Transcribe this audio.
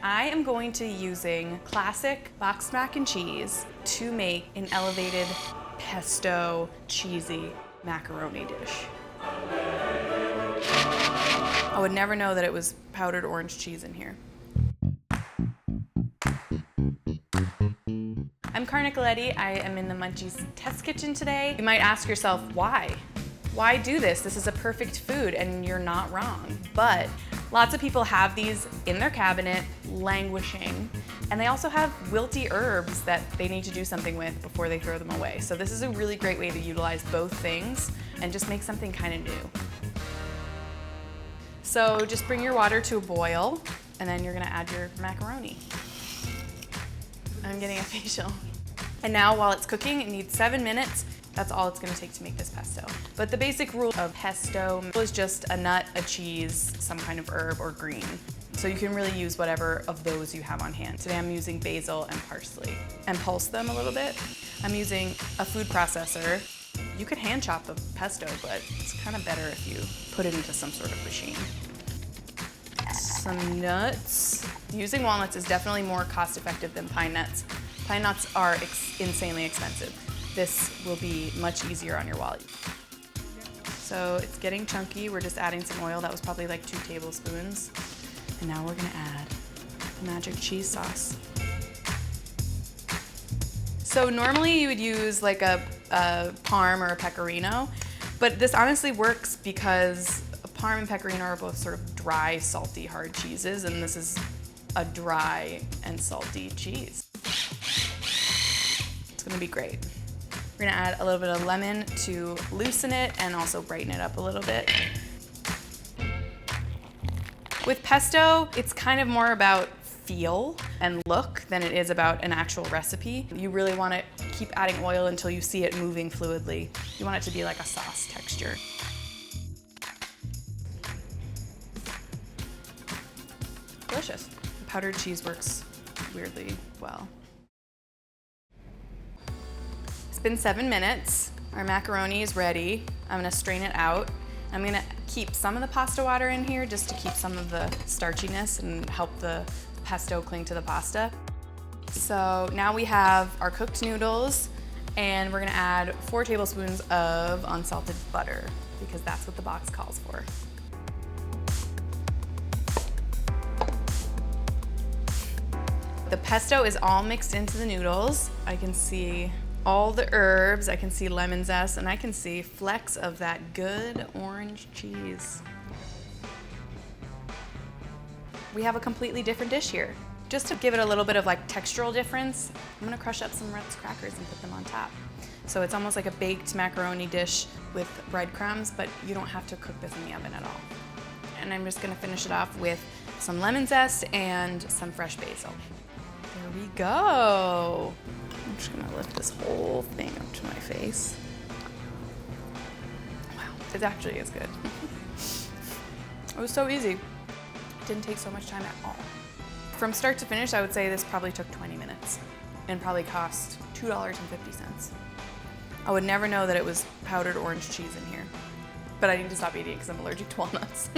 I am going to be using classic boxed mac and cheese to make an elevated pesto cheesy macaroni dish. I would never know that it was powdered orange cheese in here. I'm Cara Nicoletti. I am in the Munchies test kitchen today. You might ask yourself, why? Why do this? This is a perfect food, and you're not wrong. But lots of people have these in their cabinet, languishing, and they also have wilty herbs that they need to do something with before they throw them away. So this is a really great way to utilize both things and just make something kind of new. So just bring your water to a boil, and then you're gonna add your macaroni. I'm getting a facial. And now while it's cooking, it needs 7 minutes. That's all it's gonna take to make this pesto. But the basic rule of pesto is just a nut, a cheese, some kind of herb or green. So you can really use whatever of those you have on hand. Today I'm using basil and parsley. And pulse them a little bit. I'm using a food processor. You could hand chop the pesto, but it's kind of better if you put it into some sort of machine. Some nuts. Using walnuts is definitely more cost effective than pine nuts. Pine nuts are insanely expensive. This will be much easier on your wallet. So it's getting chunky. We're just adding some oil. That was probably like 2 tablespoons. And now we're gonna add the magic cheese sauce. So normally you would use like a Parm or a Pecorino, but this honestly works because Parm and Pecorino are both sort of dry, salty, hard cheeses, and this is a dry and salty cheese. It's gonna be great. We're gonna add a little bit of lemon to loosen it and also brighten it up a little bit. With pesto, it's kind of more about feel and look than it is about an actual recipe. You really wanna keep adding oil until you see it moving fluidly. You want it to be like a sauce texture. Delicious. Powdered cheese works weirdly well. It's been 7 minutes. Our macaroni is ready. I'm gonna strain it out. I'm gonna keep some of the pasta water in here just to keep some of the starchiness and help the pesto cling to the pasta. So now we have our cooked noodles, and we're gonna add 4 tablespoons of unsalted butter because that's what the box calls for. The pesto is all mixed into the noodles. I can see all the herbs, I can see lemon zest, and I can see flecks of that good orange cheese. We have a completely different dish here. Just to give it a little bit of like textural difference, I'm gonna crush up some Ritz crackers and put them on top. So it's almost like a baked macaroni dish with breadcrumbs, but you don't have to cook this in the oven at all. And I'm just gonna finish it off with some lemon zest and some fresh basil. There we go. I'm just gonna lift this whole thing up to my face. Wow, it actually is good. It was so easy. It didn't take so much time at all. From start to finish, I would say this probably took 20 minutes and probably cost $2.50. I would never know that it was powdered orange cheese in here, but I need to stop eating because I'm allergic to walnuts.